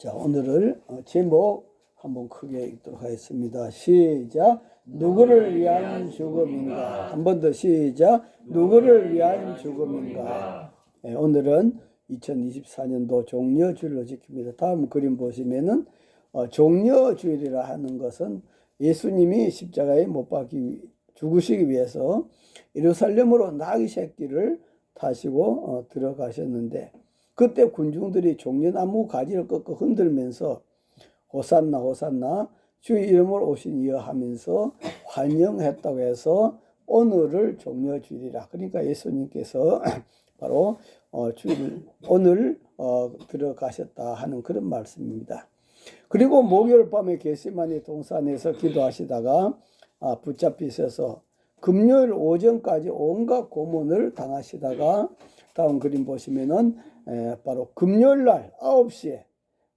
자, 오늘을 제목 한번 크게 읽도록 하겠습니다. 시작. 누구를 위한 죽음인가? 한 번 더 시작. 누구를 위한 죽음인가? 네, 오늘은 2024년도 종려주일로 지킵니다. 다음 그림 보시면은 종려주일이라 하는 것은 예수님이 십자가에 못 박히 죽으시기 위해서 예루살렘으로 나귀 새끼를 타시고 들어가셨는데, 그때 군중들이 종려나무 가지를 꺾어 흔들면서 호산나 호산나 주의 이름으로 오신 이여 하면서 환영했다고 해서 오늘을 종려주일이라, 그러니까 예수님께서 바로 오늘 들어가셨다 하는 그런 말씀입니다. 그리고 목요일 밤에 겟세마네 동산에서 기도하시다가 붙잡히셔서 금요일 오전까지 온갖 고문을 당하시다가, 다음 그림 보시면은 바로 금요일 날 9시에,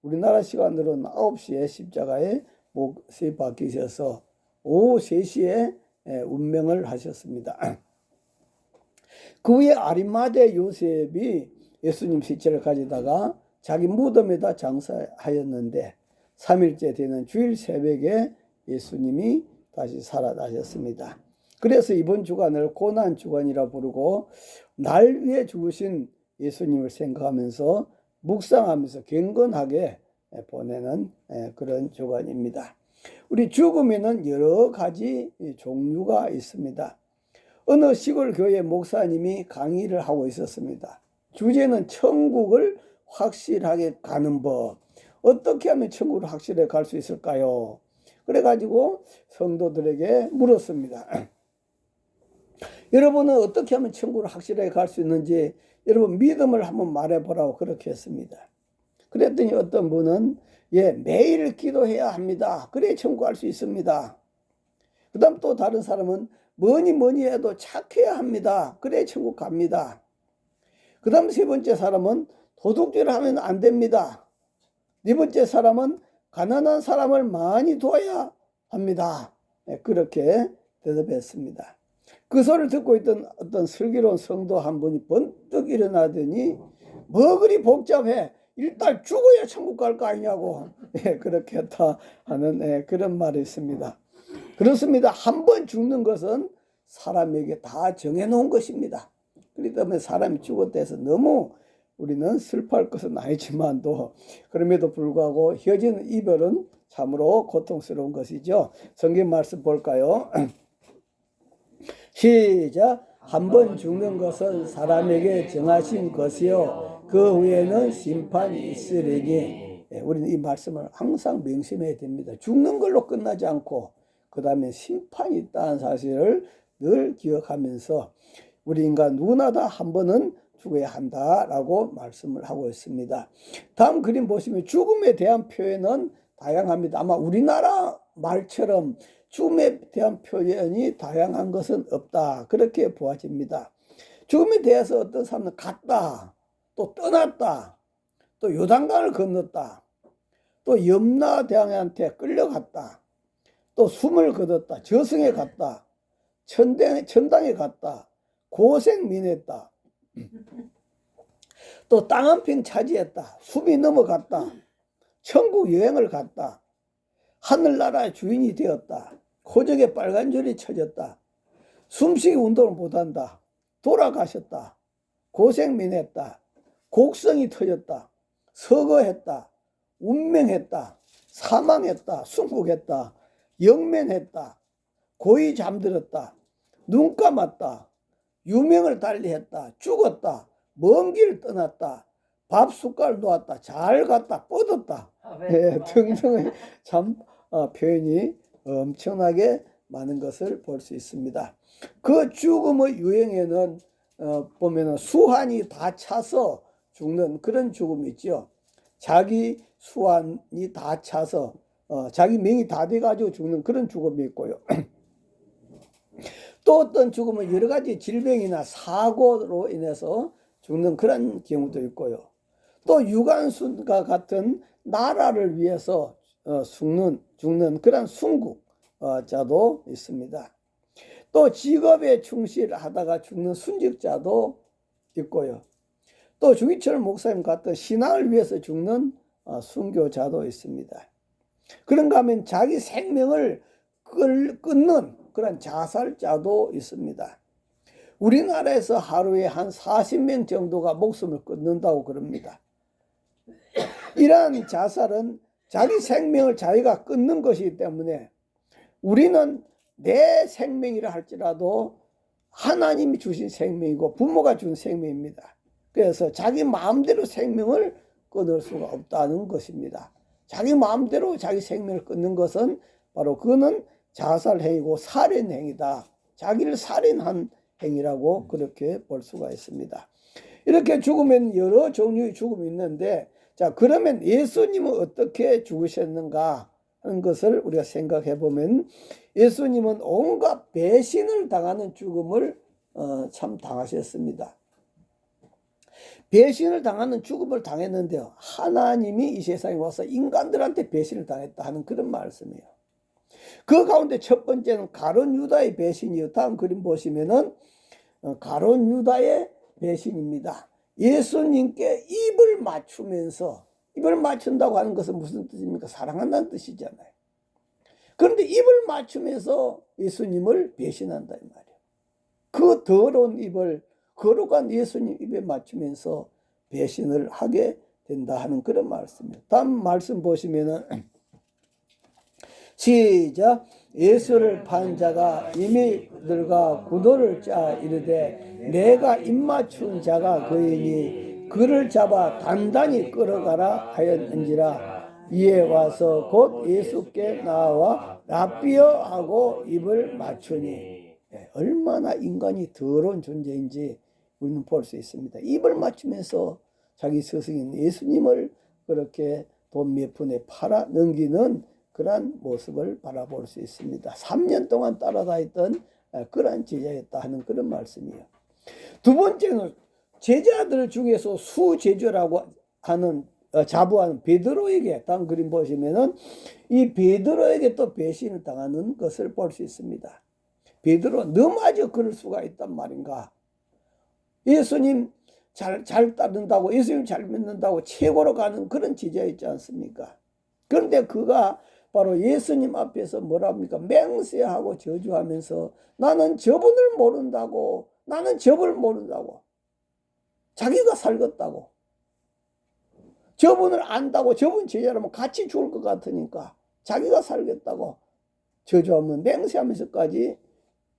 우리나라 시간으로는 9시에 십자가에 못이 박히셔서 오후 3시에 운명을 하셨습니다. 그 후에 아리마대 요셉이 예수님 시체를 가져다가 자기 무덤에다 장사하였는데, 3일째 되는 주일 새벽에 예수님이 다시 살아나셨습니다. 그래서 이번 주간을 고난주간이라 부르고, 날 위해 죽으신 예수님을 생각하면서 묵상하면서 경건하게 보내는 그런 주간입니다. 우리 죽음에는 여러 가지 종류가 있습니다. 어느 시골 교회 목사님이 강의를 하고 있었습니다. 주제는 천국을 확실하게 가는 법. 어떻게 하면 천국을 확실하게 갈 수 있을까요? 그래가지고 성도들에게 물었습니다. 여러분은 어떻게 하면 천국을 확실하게 갈 수 있는지 여러분 믿음을 한번 말해보라고 그렇게 했습니다. 그랬더니 어떤 분은 매일 기도해야 합니다. 그래 천국 갈 수 있습니다. 그 다음 또 다른 사람은 뭐니 해도 착해야 합니다. 그래 천국 갑니다. 그 다음 세 번째 사람은 도둑질을 하면 안 됩니다. 네 번째 사람은 가난한 사람을 많이 도와야 합니다. 그렇게 대답했습니다. 그 소리를 듣고 있던 어떤 슬기로운 성도 한 분이 번뜩 일어나더니 뭐 그리 복잡해, 일단 죽어야 천국 갈 거 아니냐고 그렇게 했다 하는 그런 말이 있습니다. 그렇습니다. 한 번 죽는 것은 사람에게 다 정해놓은 것입니다. 그렇기 때문에 사람이 죽었다 해서 너무 우리는 슬퍼할 것은 아니지만도, 그럼에도 불구하고 헤어지는 이별은 참으로 고통스러운 것이죠. 성경 말씀 볼까요? 시작. 한 번 죽는 것은 사람에게 정하신 것이요 그 후에는 심판이 있으리니. 우리는 이 말씀을 항상 명심해야 됩니다. 죽는 걸로 끝나지 않고 그 다음에 심판이 있다는 사실을 늘 기억하면서 우리 인간 누구나 다 한 번은 죽어야 한다라고 말씀을 하고 있습니다. 다음 그림 보시면 죽음에 대한 표현은 다양합니다. 아마 우리나라 말처럼 죽음에 대한 표현이 다양한 것은 없다, 그렇게 보아집니다. 죽음에 대해서 어떤 사람은 갔다, 또 떠났다, 또 요단강을 건넜다, 또 염라대왕한테 끌려갔다, 또 숨을 거뒀다, 저승에 갔다, 천당에 갔다, 고생민했다, 또 땅 한 평 차지했다, 숨이 넘어갔다, 천국 여행을 갔다, 하늘나라의 주인이 되었다, 호적에 빨간 줄이 쳐졌다, 숨쉬기 운동을 못한다, 돌아가셨다, 고생민했다, 곡성이 터졌다, 서거했다, 운명했다, 사망했다, 순국했다, 영면했다, 고이 잠들었다, 눈 감았다, 유명을 달리했다, 죽었다, 먼 길을 떠났다, 밥 숟갈 놓았다, 잘 갔다, 뻗었다, 등등의 참 표현이 엄청나게 많은 것을 볼 수 있습니다. 그 죽음의 유형에는 보면은 수환이 다 차서 죽는 그런 죽음이 있죠. 자기 수환이 다 차서 자기 명이 다 돼가지고 죽는 그런 죽음이 있고요. 또 어떤 죽음은 여러 가지 질병이나 사고로 인해서 죽는 그런 경우도 있고요. 또 유관순과 같은 나라를 위해서 죽는 그런 순국자도 있습니다. 또 직업에 충실하다가 죽는 순직자도 있고요. 또 주기철 목사님 같은 신앙을 위해서 죽는 순교자도 있습니다. 그런가 하면 자기 생명을 끊는 그런 자살자도 있습니다. 우리나라에서 하루에 한 40명 정도가 목숨을 끊는다고 그럽니다. 이러한 자살은 자기 생명을 자기가 끊는 것이기 때문에 우리는 내 생명이라 할지라도 하나님이 주신 생명이고 부모가 준 생명입니다. 그래서 자기 마음대로 생명을 끊을 수가 없다는 것입니다. 자기 마음대로 자기 생명을 끊는 것은 바로 그거는 자살행위고 살인행위다. 자기를 살인한 행위라고 그렇게 볼 수가 있습니다. 이렇게 죽으면 여러 종류의 죽음이 있는데, 자, 그러면 예수님은 어떻게 죽으셨는가 하는 것을 우리가 생각해 보면, 예수님은 온갖 배신을 당하는 죽음을 참 당하셨습니다. 배신을 당하는 죽음을 당했는데요, 하나님이 이 세상에 와서 인간들한테 배신을 당했다 하는 그런 말씀이에요. 그 가운데 첫 번째는 가룟 유다의 배신이요. 다음 그림 보시면은 가룟 유다의 배신입니다. 예수님께 입을 맞추면서, 입을 맞춘다고 하는 것은 무슨 뜻입니까? 사랑한다는 뜻이잖아요. 그런데 입을 맞추면서 예수님을 배신한다 이 말이에요. 그 더러운 입을 거룩한 예수님 입에 맞추면서 배신을 하게 된다 하는 그런 말씀이에요. 다음 말씀 보시면은 시작. 예수를 판 자가 이미 늙어 구도를 짜 이르되 내가 입맞춘 자가 그이니 그를 잡아 단단히 끌어가라 하였는지라. 이에 와서 곧 예수께 나와 라삐어 하고 입을 맞추니. 얼마나 인간이 더러운 존재인지 우리는 볼 수 있습니다. 입을 맞추면서 자기 스승인 예수님을 그렇게 돈 몇 푼에 팔아 넘기는 그러한 모습을 바라볼 수 있습니다. 3년 동안 따라다녔던 그러한 제자였다 하는 그런 말씀이에요. 두 번째는 제자들 중에서 수제자라고 하는 자부하는 베드로에게, 다음 그림 보시면은 이 베드로에게 또 배신을 당하는 것을 볼 수 있습니다. 베드로, 너마저 그럴 수가 있단 말인가? 예수님 잘 따른다고, 예수님 잘 믿는다고 최고로 가는 그런 제자였지 않습니까? 그런데 그가 바로 예수님 앞에서 뭐라 합니까? 맹세하고 저주하면서 나는 저분을 모른다고, 나는 저분을 모른다고, 자기가 살겠다고, 저분을 안다고, 저분 제자라면 같이 죽을 것 같으니까 자기가 살겠다고 저주하면 맹세하면서까지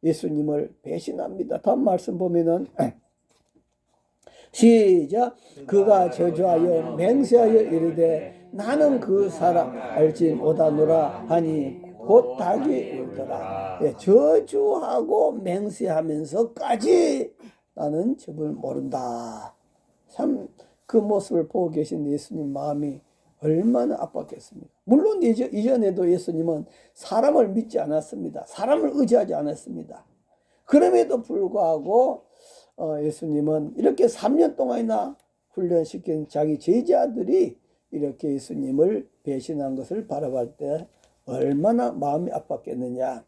예수님을 배신합니다. 다음 말씀 보면은 시작. 그가 저주하여 맹세하여 이르되 나는 그 사람 알지 못하노라 하니 곧 닭이 울더라. 저주하고 맹세하면서까지 나는 저분을 모른다. 참 그 모습을 보고 계신 예수님 마음이 얼마나 아팠겠습니까? 물론 이전에도 예수님은 사람을 믿지 않았습니다. 사람을 의지하지 않았습니다. 그럼에도 불구하고 예수님은 이렇게 3년 동안이나 훈련시킨 자기 제자들이 이렇게 예수님을 배신한 것을 바라볼 때 얼마나 마음이 아팠겠느냐.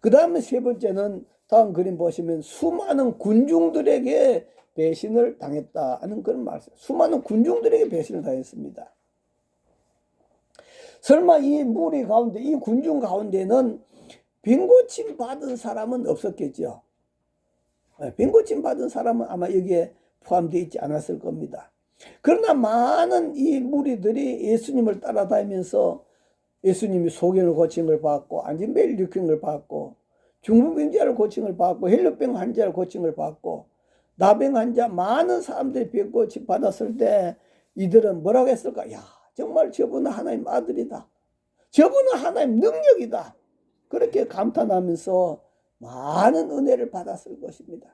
그 다음에 세 번째는 다음 그림 보시면 수많은 군중들에게 배신을 당했다 하는 그런 말씀. 수많은 군중들에게 배신을 당했습니다. 설마 이 무리 가운데, 이 군중 가운데는 빈고침 받은 사람은 없었겠죠. 빈고침 받은 사람은 아마 여기에 포함되어 있지 않았을 겁니다. 그러나 많은 이 무리들이 예수님을 따라다니면서 예수님이 소경을 고친 걸 받고, 안진뱅이를 일으킨 걸 받고, 중풍병자를 고친 걸 받고, 헬루병 환자를 고친 걸 받고, 나병 환자 많은 사람들이 빈고침 받았을 때 이들은 뭐라고 했을까? 야, 정말 저분은 하나님 아들이다. 저분은 하나님 능력이다. 그렇게 감탄하면서 많은 은혜를 받았을 것입니다.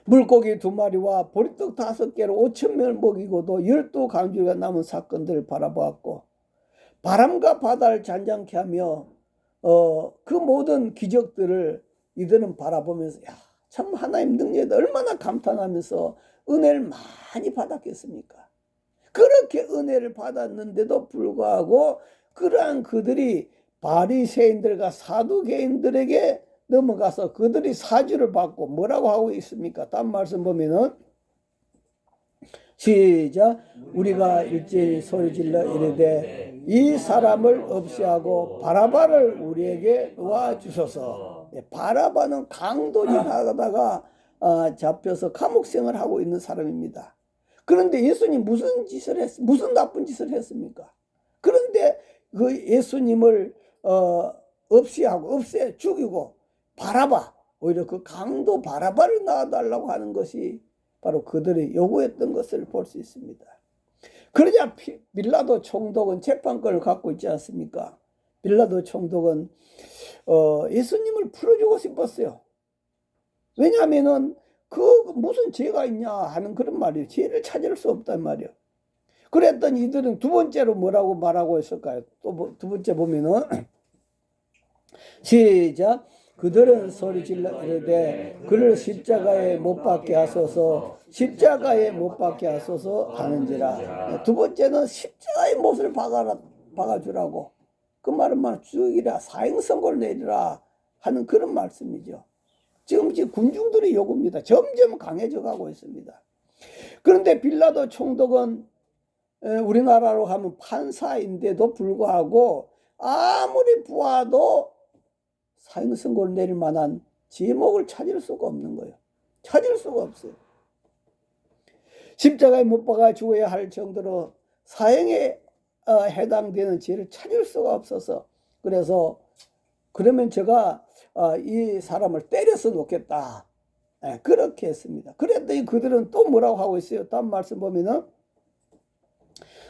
물고기 2마리와 보리떡 5개로 5,000명을 먹이고도 12강주가 남은 사건들을 바라보았고, 바람과 바다를 잔잔케 하며 그 모든 기적들을 이들은 바라보면서 야, 참 하나님 능력이다. 얼마나 감탄하면서 은혜를 많이 받았겠습니까? 그렇게 은혜를 받았는데도 불구하고 그러한 그들이 바리새인들과 사두개인들에게 넘어가서 그들이 사주를 받고 뭐라고 하고 있습니까? 다음 말씀 보면은 시작. 우리가 일제히 소리질러 이르되 이 사람을 없이하고 바라바를 우리에게 놓아주소서. 바라바는 강도짓 하다가 잡혀서 감옥생을 하고 있는 사람입니다. 그런데 예수님 무슨 짓을 무슨 나쁜 짓을 했습니까? 그런데 그 예수님을 없이하고 없애 죽이고 바라바, 오히려 그 강도 바라바를 놔달라고 하는 것이 바로 그들이 요구했던 것을 볼 수 있습니다. 그러자 빌라도 총독은 재판권을 갖고 있지 않습니까? 빌라도 총독은 예수님을 풀어주고 싶었어요. 왜냐하면은 그 무슨 죄가 있냐 하는 그런 말이에요. 죄를 찾을 수 없단 말이에요. 그랬더니 이들은 두 번째로 뭐라고 말하고 있을까요? 또 두 번째 보면은 시작. 그들은 소리질러 이르되 그를 십자가에 못 박게 하소서, 십자가에 못 박게 하소서 하는지라. 두 번째는 십자가에 못을 박아주라고. 그 말은 죽이라, 사형선고를 내리라 하는 그런 말씀이죠. 지금 군중들의 요구입니다. 점점 강해져 가고 있습니다. 그런데 빌라도 총독은 우리나라로 하면 판사인데도 불구하고 아무리 보아도 사형선고를 내릴 만한 제목을 찾을 수가 없는 거예요. 찾을 수가 없어요. 십자가에 못 박아 죽어야 할 정도로 사형에 해당되는 죄를 찾을 수가 없어서, 그래서 그러면 제가 이 사람을 때려서 놓겠다, 그렇게 했습니다. 그랬더니 그들은 또 뭐라고 하고 있어요? 다음 말씀 보면은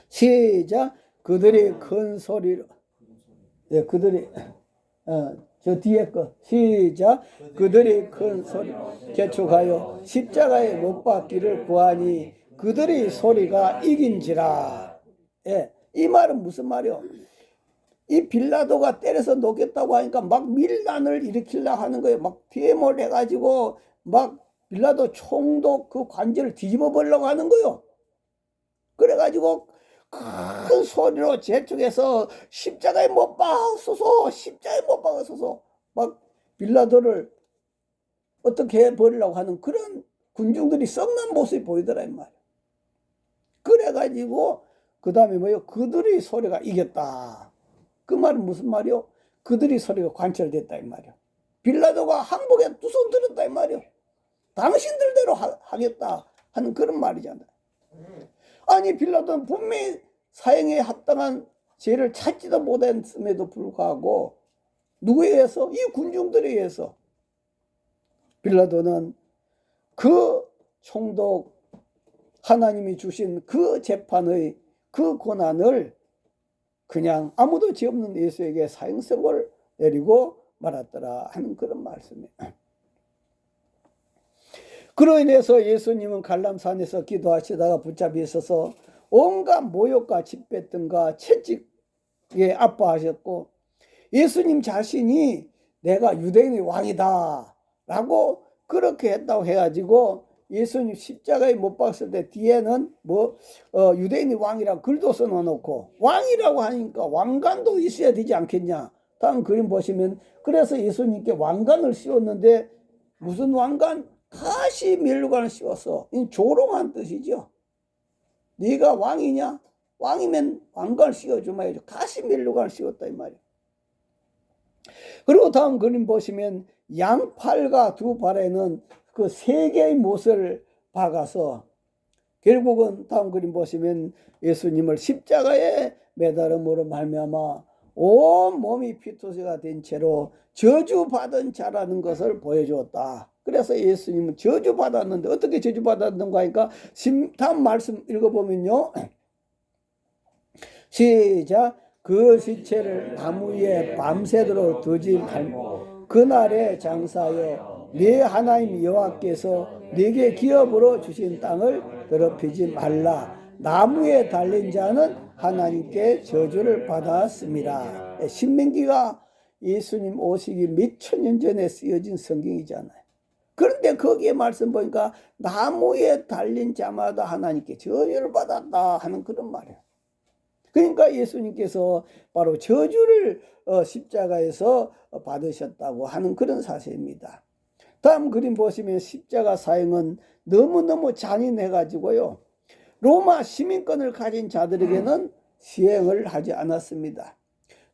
시작. 그들이 큰 소리로, 그들이 저 뒤에 거 시작. 그들이 큰 소리 개축하여 십자가에 못 박기를 구하니 그들의 소리가 이긴지라. 이 말은 무슨 말이요? 이 빌라도가 때려서 놓겠다고 하니까 막 밀란을 일으키려고 하는 거예요. 막 피해몰 해가지고 막 빌라도 총독 그 관절을 뒤집어 버리려고 하는 거예요. 그래가지고 큰 소리로 재촉해서 십자가에 못 박아소서, 십자가에 못 박아소서, 막 빌라도를 어떻게 해버리려고 하는 그런 군중들이 썩는 모습이 보이더라 이 말이야. 그래가지고 그 다음에 뭐요? 그들의 소리가 이겼다. 그 말은 무슨 말이요? 그들의 소리가 관철됐다 이 말이야. 빌라도가 항복에 두 손 들었다 이 말이야. 당신들대로 하겠다 하는 그런 말이잖아. 아니 빌라도는 분명히 사형에 합당한 죄를 찾지도 못했음에도 불구하고 누구에 의해서? 이 군중들에 의해서 빌라도는 그 총독, 하나님이 주신 그 재판의 그 고난을 그냥 아무도 죄 없는 예수에게 사형선고를 내리고 말았더라 하는 그런 말씀이에요. 그로 인해서 예수님은 갈람산에서 기도하시다가 붙잡혀 있어서 온갖 모욕과 짓뱉음과 채찍에 아파하셨고, 예수님 자신이 내가 유대인의 왕이다 라고 그렇게 했다고 해가지고 예수님 십자가에 못 박았을 때 뒤에는 유대인의 왕이라고 글도 써놓고, 왕이라고 하니까 왕관도 있어야 되지 않겠냐. 다음 그림 보시면 그래서 예수님께 왕관을 씌웠는데 무슨 왕관? 가시 멸류관을 씌웠어. 이 조롱한 뜻이죠. 네가 왕이냐? 왕이면 왕관을 씌워주면 해야죠. 가시 멸류관을 씌웠다 이 말이야. 그리고 다음 그림 보시면 양팔과 두 발에는 그 세 개의 못을 박아서 결국은 다음 그림 보시면 예수님을 십자가에 매달음으로 말미암아 온 몸이 피투성이가 된 채로 저주받은 자라는 것을 보여주었다. 그래서 예수님은 저주받았는데 어떻게 저주받았는가 하니까 다음 말씀 읽어보면요. 시작. 그 시체를 나무 위에 밤새도록 두지 말고 그날에 장사하여 네 하나님 여호와께서 네게 기업으로 주신 땅을 더럽히지 말라. 나무에 달린 자는 하나님께 저주를 받았습니다. 신명기가 예수님 오시기 몇 천년 전에 쓰여진 성경이잖아요. 그런데 거기에 말씀 보니까 나무에 달린 자마다 하나님께 저주를 받았다 하는 그런 말이에요. 그러니까 예수님께서 바로 저주를 십자가에서 받으셨다고 하는 그런 사실입니다. 다음 그림 보시면 십자가 사형은 너무너무 잔인해가지고요. 로마 시민권을 가진 자들에게는 시행을 하지 않았습니다.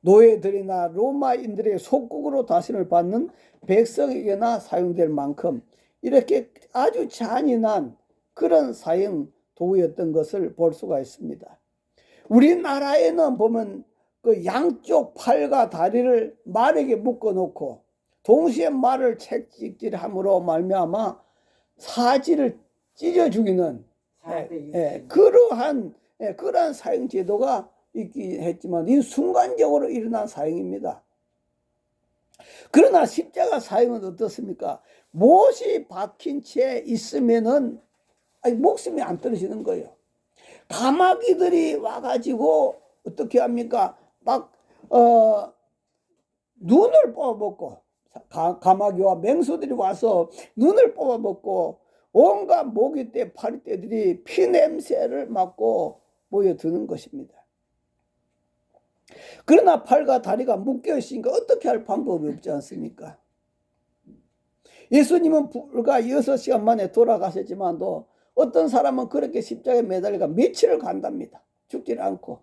노예들이나 로마인들의 속국으로 다신을 받는 백성에게나 사용될 만큼 이렇게 아주 잔인한 그런 사형 도구였던 것을 볼 수가 있습니다. 우리나라에는 보면 그 양쪽 팔과 다리를 말에게 묶어 놓고 동시에 말을 채찍질함으로 말미암아 사지를 찢어 죽이는 그러한 사형 제도가 있긴 했지만 이 순간적으로 일어난 사형입니다. 그러나 십자가 사형은 어떻습니까? 못이 박힌 채 있으면은 목숨이 안 떨어지는 거예요. 가마귀들이 와가지고 어떻게 합니까? 막 눈을 뽑아먹고, 가마귀와 맹수들이 와서 눈을 뽑아먹고 온갖 모기떼 파리떼들이 피냄새를 맡고 모여드는 것입니다. 그러나 팔과 다리가 묶여 있으니까 어떻게 할 방법이 없지 않습니까? 예수님은 불과 6시간 만에 돌아가셨지만도 어떤 사람은 그렇게 십자가에 매달려가 며칠을 간답니다. 죽질 않고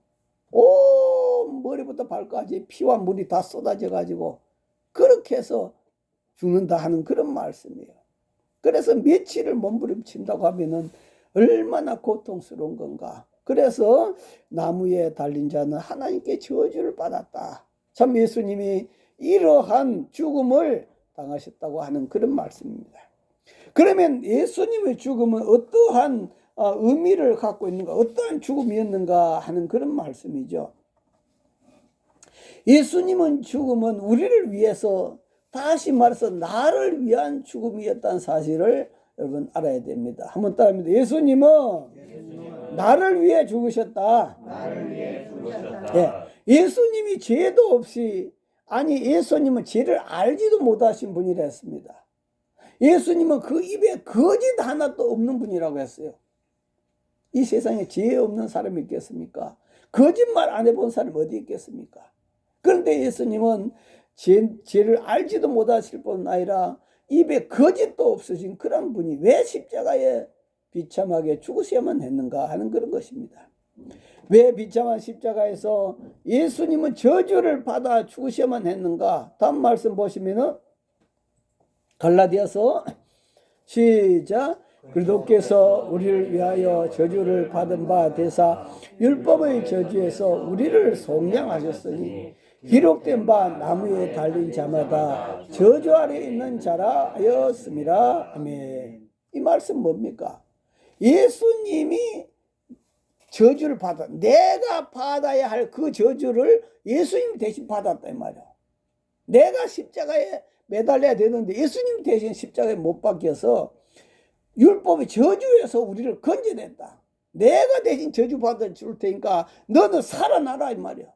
온 머리부터 발까지 피와 물이 다 쏟아져 가지고 그렇게 해서 죽는다 하는 그런 말씀이에요. 그래서 며칠을 몸부림친다고 하면은 얼마나 고통스러운 건가. 그래서 나무에 달린 자는 하나님께 저주를 받았다. 참 예수님이 이러한 죽음을 당하셨다고 하는 그런 말씀입니다. 그러면 예수님의 죽음은 어떠한 의미를 갖고 있는가, 어떠한 죽음이었는가 하는 그런 말씀이죠. 예수님은 죽음은 우리를 위해서, 다시 말해서 나를 위한 죽음이었다는 사실을 여러분 알아야 됩니다. 한번 따라합니다. 예수님은 나를 위해 죽으셨다. 예수님이 죄도 없이, 아니 예수님은 죄를 알지도 못하신 분이라 했습니다. 예수님은 그 입에 거짓 하나도 없는 분이라고 했어요. 이 세상에 죄 없는 사람이 있겠습니까? 거짓말 안 해본 사람이 어디 있겠습니까? 그런데 예수님은 죄를 알지도 못하실 뿐 아니라 입에 거짓도 없으신 그런 분이 왜 십자가에 비참하게 죽으셔야만 했는가 하는 그런 것입니다. 왜 비참한 십자가에서 예수님은 저주를 받아 죽으셔야만 했는가? 다음 말씀 보시면은 갈라디아서 시작. 그리스도께서 우리를 위하여 저주를 받은 바 되사 율법의 저주에서 우리를 속량하셨으니 기록된 바 나무에 달린 자마다 저주 아래 있는 자라 하였음이라. 아멘. 이 말씀 뭡니까? 예수님이 저주를 받아, 내가 받아야 할 그 저주를 예수님이 대신 받았다 이 말이야. 내가 십자가에 매달려야 되는데 예수님 대신 십자가에 못 박혀서 율법의 저주에서 우리를 건져냈다. 내가 대신 저주 받아 줄 테니까 너는 살아나라 이 말이야.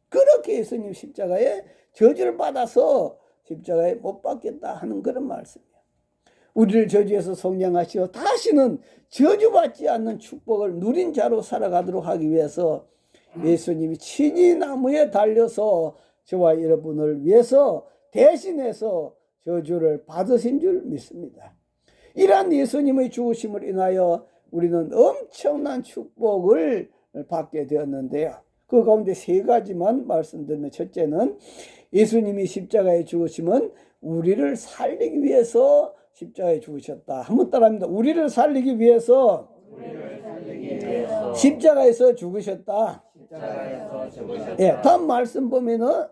그렇게 예수님 십자가에 저주를 받아서 십자가에 못 박혔다 하는 그런 말씀이에요. 우리를 저주에서 속량하시어 다시는 저주받지 않는 축복을 누린 자로 살아가도록 하기 위해서 예수님이 친히 나무에 달려서 저와 여러분을 위해서 대신해서 저주를 받으신 줄 믿습니다. 이러한 예수님의 죽으심을 인하여 우리는 엄청난 축복을 받게 되었는데요. 그 가운데 세 가지만 말씀드리면, 첫째는 예수님이 십자가에 죽으심은 우리를 살리기 위해서 십자가에 죽으셨다. 한번 따라합니다. 우리를 살리기 위해서 십자가에서 죽으셨다. 다음 말씀 보면은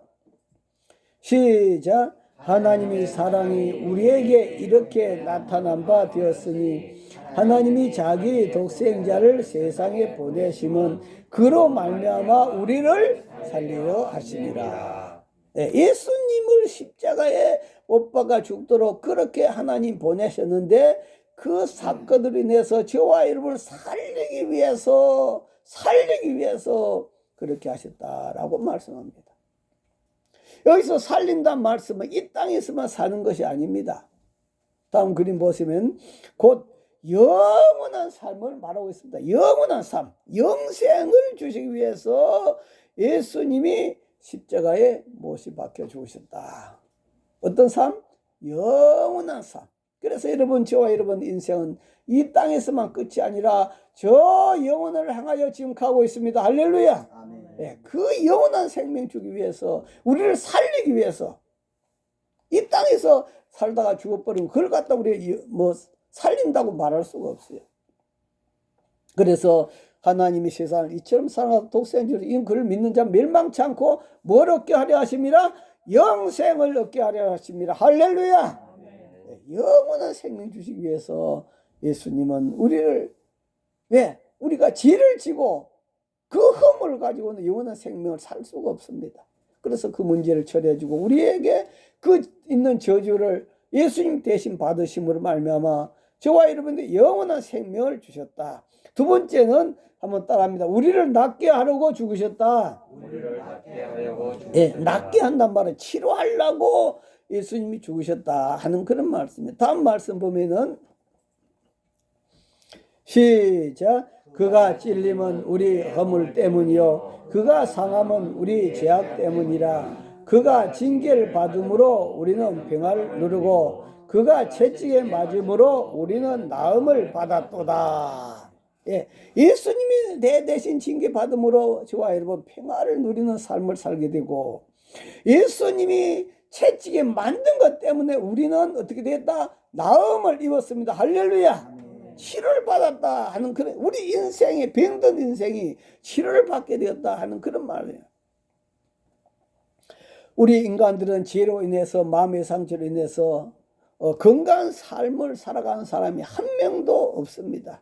시작. 하나님이 사랑이 우리에게 이렇게 나타난 바 되었으니 하나님이 자기 독생자를 세상에 보내심은 그로 말미암아 우리를 살리려 하시니라. 예수님을 십자가에 못 박아 죽도록 그렇게 하나님 보내셨는데 그 사건으로 인해서 저와 여러분을 살리기 위해서 그렇게 하셨다라고 말씀합니다. 여기서 살린다는 말씀은 이 땅에서만 사는 것이 아닙니다. 다음 그림 보시면 곧 영원한 삶을 말하고 있습니다. 영원한 삶, 영생을 주시기 위해서 예수님이 십자가에 못이 박혀 죽으셨다. 어떤 삶? 영원한 삶. 그래서 여러분, 저와 여러분 인생은 이 땅에서만 끝이 아니라 저 영혼을 향하여 지금 가고 있습니다. 할렐루야. 아멘. 예, 그 영원한 생명 주기 위해서, 우리를 살리기 위해서, 이 땅에서 살다가 죽어버리면 그걸 갖다 우리 뭐 살린다고 말할 수가 없어요. 그래서 하나님이 세상을 이처럼 사랑하사 독생자로 인 그를 믿는 자 멸망치 않고 뭘 얻게 하려 하심이라? 영생을 얻게 하려 하심이라. 할렐루야. 영원한 생명 주시기 위해서 예수님은 우리를, 왜? 우리가 죄를 지고 그 허물을 가지고는 영원한 생명을 살 수가 없습니다. 그래서 그 문제를 처리해주고 우리에게 그 있는 저주를 예수님 대신 받으심으로 말미암아 저와 여러분들 영원한 생명을 주셨다. 두 번째는 한번 따라합니다. 우리를 낫게 하려고 죽으셨다. 우리를 낫게 하려고 죽으셨다. 예, 낫게 한단 말은 치료하려고 예수님이 죽으셨다 하는 그런 말씀입니다. 다음 말씀 보면은 시작. 그가 찔림은 우리 허물 때문이요 그가 상함은 우리 죄악 때문이라. 그가 징계를 받음으로 우리는 평화를 누르고 그가 채찍에 맞음으로 우리는 나음을 받았도다. 예, 예수님이 내 대신 징계 받음으로 저와 여러분 평화를 누리는 삶을 살게 되고, 예수님이 채찍에 만든 것 때문에 우리는 어떻게 됐다? 나음을 입었습니다. 할렐루야. 치료를 받았다 하는 그런, 우리 인생의 병든 인생이 치료를 받게 되었다 하는 그런 말이에요. 우리 인간들은 죄로 인해서, 마음의 상처로 인해서 건강한 삶을 살아가는 사람이 한 명도 없습니다.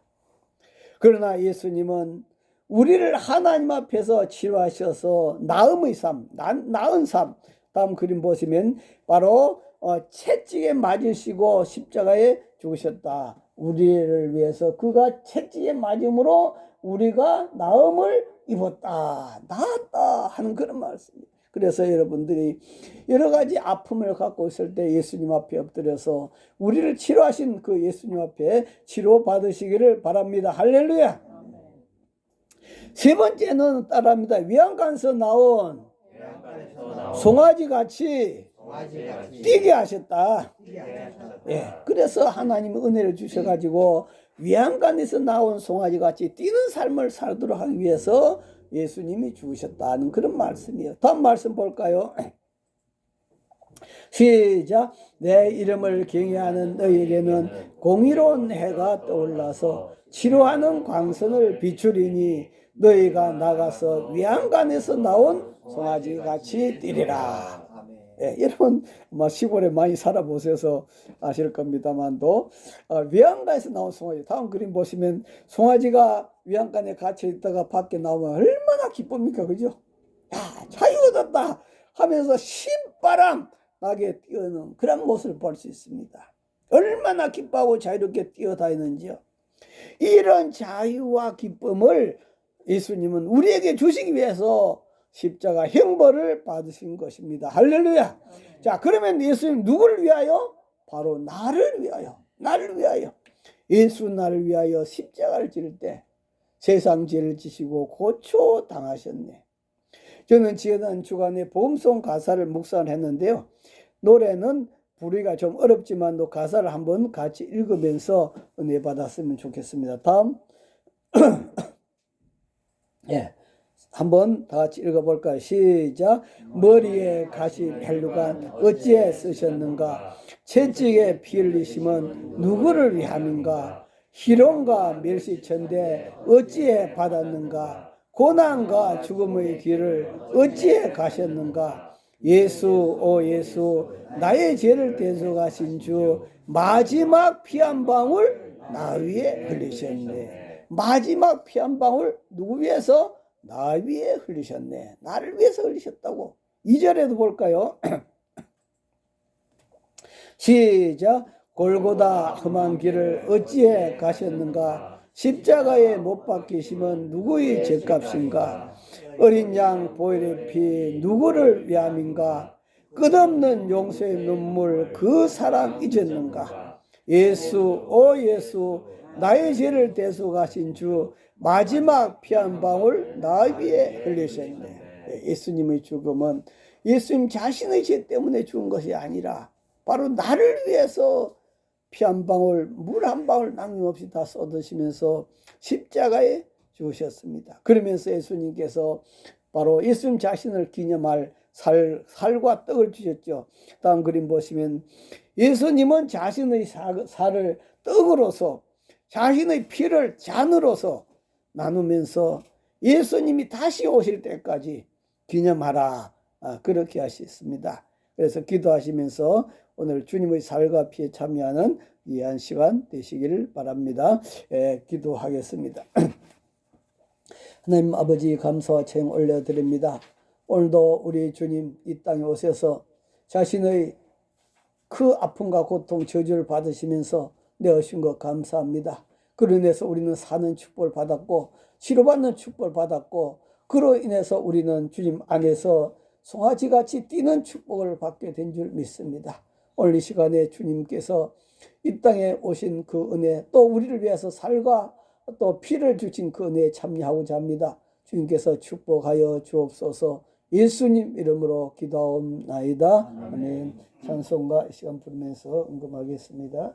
그러나 예수님은 우리를 하나님 앞에서 치료하셔서 나음의 삶, 나은 삶, 다음 그림 보시면 바로 채찍에 맞으시고 십자가에 죽으셨다. 우리를 위해서 그가 채찍에 맞음으로 우리가 나음을 입었다, 나았다 하는 그런 말씀입니다. 그래서 여러분들이 여러 가지 아픔을 갖고 있을 때 예수님 앞에 엎드려서 우리를 치료하신 그 예수님 앞에 치료 받으시기를 바랍니다. 할렐루야. 세 번째는 따라합니다. 위안간에서 나온 송아지 같이 뛰게 하셨다. 예, 그래서 하나님이 은혜를 주셔가지고 위안간에서 나온 송아지 같이 뛰는 삶을 살도록 하기 위해서 예수님이 죽으셨다는 그런 말씀이에요. 다음 말씀 볼까요? 시작. 내 이름을 경외하는 너희에게는 공의로운 해가 떠올라서 치료하는 광선을 비추리니 너희가 나가서 위안간에서 나온 송아지 같이 뛰리라. 예, 여러분 시골에 많이 살아보셔서 아실 겁니다만도 위안간에서 나온 송아지, 다음 그림 보시면 송아지가 위안간에 갇혀 있다가 밖에 나오면 얼마나 기쁩니까, 그죠? 야, 자유 얻었다 하면서 신바람 나게 뛰어는 그런 모습을 볼 수 있습니다. 얼마나 기뻐하고 자유롭게 뛰어다니는지요. 이런 자유와 기쁨을 예수님은 우리에게 주시기 위해서 십자가 형벌을 받으신 것입니다. 할렐루야. 자, 그러면 예수님 누구를 위하여? 바로 나를 위하여, 나를 위하여. 예수 나를 위하여 십자가를 지를 때 세상 죄를 지시고 고초 당하셨네. 저는 지난 주간에 복음송 가사를 묵상을 했는데요. 노래는 부르기가 좀 어렵지만도 가사를 한번 같이 읽으면서 은혜 받았으면 좋겠습니다. 다음 예, 한번 다 같이 읽어볼까요? 시작. 머리에 가시 헬루간 어찌에 쓰셨는가? 채찍에 피 흘리심은 누구를 위함인가? 희롱과 멸시천대 어찌에 받았는가? 고난과 죽음의 길을 어찌에 가셨는가? 예수, 오 예수, 나의 죄를 대속하신 주, 마지막 피 한 방울 나 위에 흘리셨네. 마지막 피 한 방울 누구 위해서? 나 위에 흘리셨네. 나를 위해서 흘리셨다고. 2절에도 볼까요? 시작. 골고다 험한 길을 어찌해 가셨는가? 십자가에 못 박히심은 누구의 죄값인가? 어린 양 보혈의 피 누구를 위함인가? 끝없는 용서의 눈물 그 사랑 잊었는가? 예수, 오 예수, 나의 죄를 대속하신 주, 마지막 피 한 방울 나 위에 흘리셨네. 예수님의 죽음은 예수님 자신의 죄 때문에 죽은 것이 아니라 바로 나를 위해서 피 한 방울, 물 한 방울 남김없이 다 쏟으시면서 십자가에 죽으셨습니다. 그러면서 예수님께서 바로 예수님 자신을 기념할 살과 떡을 주셨죠. 다음 그림 보시면 예수님은 자신의 살을 떡으로서 자신의 피를 잔으로서 나누면서 예수님이 다시 오실 때까지 기념하라, 그렇게 하셨습니다. 그래서 기도하시면서 오늘 주님의 살과 피에 참여하는 귀한 시간 되시기를 바랍니다. 기도하겠습니다. 하나님 아버지, 감사와 찬양 올려드립니다. 오늘도 우리 주님 이 땅에 오셔서 자신의 그 아픔과 고통, 저주를 받으시면서 내어신 것 감사합니다. 그로 인해서 우리는 사는 축복을 받았고 치료받는 축복을 받았고, 그로 인해서 우리는 주님 안에서 송아지같이 뛰는 축복을 받게 된 줄 믿습니다. 오늘 이 시간에 주님께서 이 땅에 오신 그 은혜, 또 우리를 위해서 살과 또 피를 주신 그 은혜에 참여하고자 합니다. 주님께서 축복하여 주옵소서. 예수님 이름으로 기도하옵나이다. 아멘. 찬송가 이 시간 부르면서 응금하겠습니다.